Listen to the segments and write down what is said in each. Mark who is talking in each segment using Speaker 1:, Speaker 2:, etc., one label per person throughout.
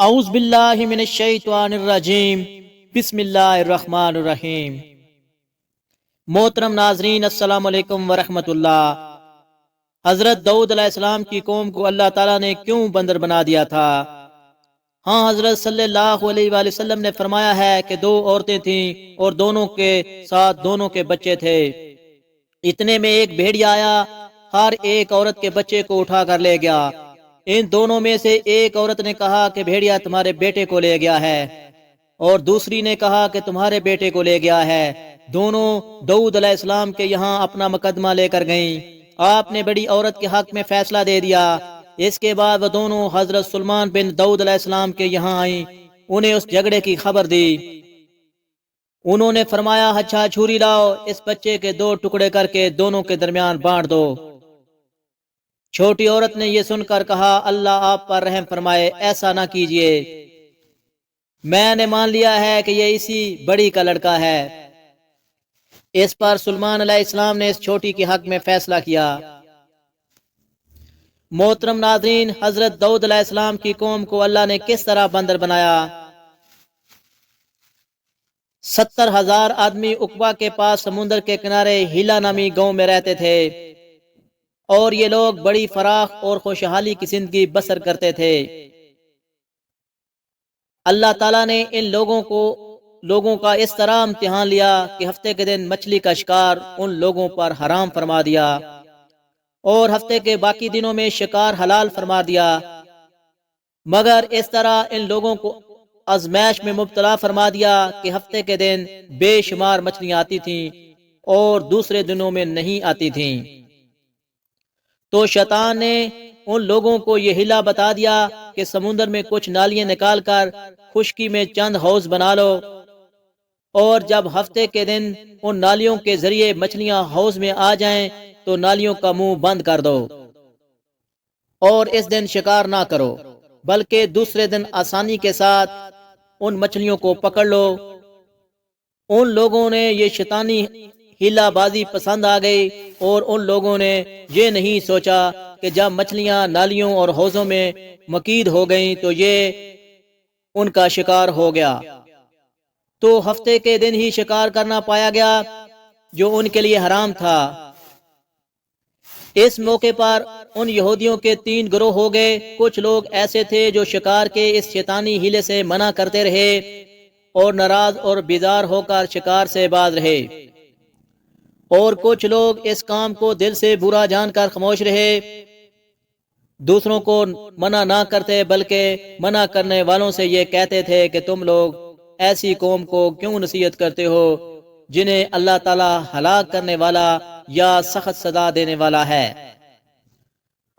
Speaker 1: اعوذ باللہ من الشیطان الرجیم بسم اللہ الرحمن الرحیم۔ محترم ناظرین، السلام علیکم ورحمۃ اللہ۔ حضرت داؤد علیہ السلام کی قوم کو اللہ تعالیٰ نے کیوں بندر بنا دیا تھا؟ ہاں، حضرت صلی اللہ علیہ وآلہ وسلم نے فرمایا ہے کہ دو عورتیں تھیں اور دونوں کے ساتھ دونوں کے بچے تھے۔ اتنے میں ایک بھیڑیا آیا، ہر ایک عورت کے بچے کو اٹھا کر لے گیا۔ ان دونوں میں سے ایک عورت نے کہا کہ بھیڑیا تمہارے بیٹے کو لے گیا ہے، اور دوسری نے کہا کہ تمہارے بیٹے کو لے گیا ہے۔ دونوں داؤد علیہ السلام کے یہاں اپنا مقدمہ لے کر گئیں۔ آپ نے بڑی عورت کے حق میں فیصلہ دے دیا۔ اس کے بعد وہ دونوں حضرت سلیمان بن داؤد علیہ السلام کے یہاں آئیں، انہیں اس جھگڑے کی خبر دی۔ انہوں نے فرمایا، اچھا چھری لاؤ، اس بچے کے دو ٹکڑے کر کے دونوں کے درمیان بانٹ دو۔ چھوٹی عورت نے یہ سن کر کہا، اللہ آپ پر رحم فرمائے، ایسا نہ کیجئے، میں نے مان لیا ہے کہ یہ اسی بڑی کا لڑکا ہے۔ اس پر سلیمان علیہ السلام نے اس چھوٹی کے حق میں فیصلہ کیا۔ محترم ناظرین، حضرت داؤد علیہ السلام کی قوم کو اللہ نے کس طرح بندر بنایا؟ 70,000 آدمی عقبہ کے پاس سمندر کے کنارے ہیلا نامی گاؤں میں رہتے تھے، اور یہ لوگ بڑی فراخ اور خوشحالی کی زندگی بسر کرتے تھے۔ اللہ تعالیٰ نے ان لوگوں کا اس طرح امتحان لیا کہ ہفتے کے دن مچھلی کا شکار ان لوگوں پر حرام فرما دیا، اور ہفتے کے باقی دنوں میں شکار حلال فرما دیا۔ مگر اس طرح ان لوگوں کو آزمائش میں مبتلا فرما دیا کہ ہفتے کے دن بے شمار مچھلیاں آتی تھیں اور دوسرے دنوں میں نہیں آتی تھیں۔ تو شیطان نے ان لوگوں کو یہ ہلا بتا دیا کہ سمندر میں کچھ نالیاں نکال کر خشکی میں چند حوض بنا لو، اور جب ہفتے کے دن ان نالیوں کے ذریعے مچھلیاں حوض میں آ جائیں تو نالیوں کا منہ بند کر دو، اور اس دن شکار نہ کرو، بلکہ دوسرے دن آسانی کے ساتھ ان مچھلیوں کو پکڑ لو۔ ان لوگوں نے یہ شیطانی ہیلا بازی پسند آ گئی، اور ان لوگوں نے یہ نہیں سوچا کہ جب مچھلیاں نالیوں اور حوضوں میں مقید ہو گئیں تو یہ ان کا شکار ہو گیا۔ تو ہفتے کے دن ہی شکار کرنا پایا گیا جو ان کے لیے حرام تھا۔ اس موقع پر ان یہودیوں کے 3 گروہ ہو گئے۔ کچھ لوگ ایسے تھے جو شکار کے اس شیطانی ہیلے سے منع کرتے رہے اور ناراض اور بیزار ہو کر شکار سے باز رہے، اور کچھ لوگ اس کام کو دل سے برا جان کر خاموش رہے، دوسروں کو منع نہ کرتے بلکہ منع کرنے والوں سے یہ کہتے تھے کہ تم لوگ ایسی قوم کو کیوں نصیحت کرتے ہو جنہیں اللہ تعالیٰ ہلاک کرنے والا یا سخت سزا دینے والا ہے۔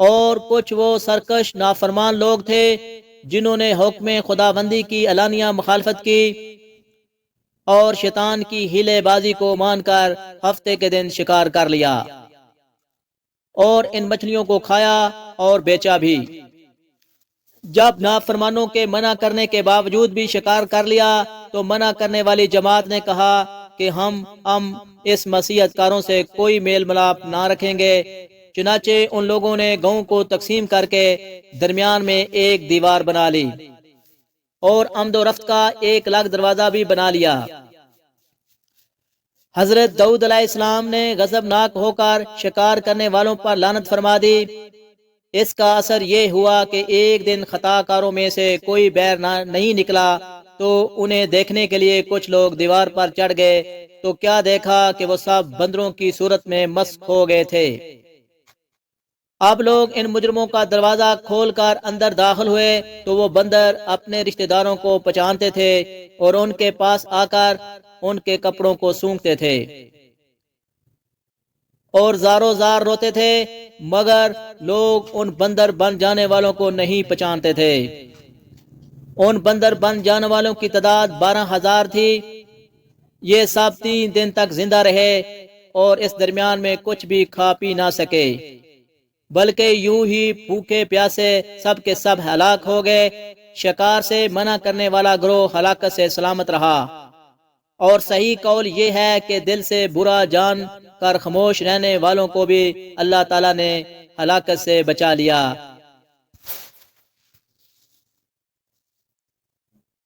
Speaker 1: اور کچھ وہ سرکش نافرمان لوگ تھے جنہوں نے حکم خداوندی کی علانیہ مخالفت کی اور شیطان کی ہیلے بازی کو مان کر ہفتے کے دن شکار کر لیا، اور ان مچھلیوں کو کھایا اور بیچا بھی۔ جب نافرمانوں کے منع کرنے کے باوجود بھی شکار کر لیا تو منع کرنے والی جماعت نے کہا کہ ہم اس مسیحت کاروں سے کوئی میل ملاپ نہ رکھیں گے۔ چنانچہ ان لوگوں نے گاؤں کو تقسیم کر کے درمیان میں ایک دیوار بنا لی اور آمد و رفت کا ایک الگ دروازہ بھی بنا لیا۔ حضرت داؤد علیہ السلام نے غضبناک ہو کر شکار کرنے والوں پر لعنت فرما دی۔ اس کا اثر یہ ہوا کہ ایک دن خطا کاروں میں سے کوئی بیر نہیں نکلا تو انہیں دیکھنے کے لیے کچھ لوگ دیوار پر چڑھ گئے، تو کیا دیکھا کہ وہ سب بندروں کی صورت میں مسخ ہو گئے تھے۔ اب لوگ ان مجرموں کا دروازہ کھول کر اندر داخل ہوئے تو وہ بندر اپنے رشتہ داروں کو پہچانتے تھے اور ان کے پاس آ کر ان کے کپڑوں کو سونگھتے تھے اور زارو زار روتے تھے، مگر لوگ ان بندر بن جانے والوں کو نہیں پہچانتے تھے۔ ان بندر بن جانے والوں کی تعداد 12,000 تھی۔ یہ سب 3 دن تک زندہ رہے اور اس درمیان میں کچھ بھی کھا پی نہ سکے، بلکہ یوں ہی بھوکے پیاسے سب کے سب ہلاک ہو گئے۔ شکار سے منع کرنے والا گروہ ہلاکت سے سلامت رہا، اور صحیح قول یہ ہے کہ دل سے برا جان کر خاموش رہنے والوں کو بھی اللہ تعالیٰ نے ہلاکت سے بچا لیا۔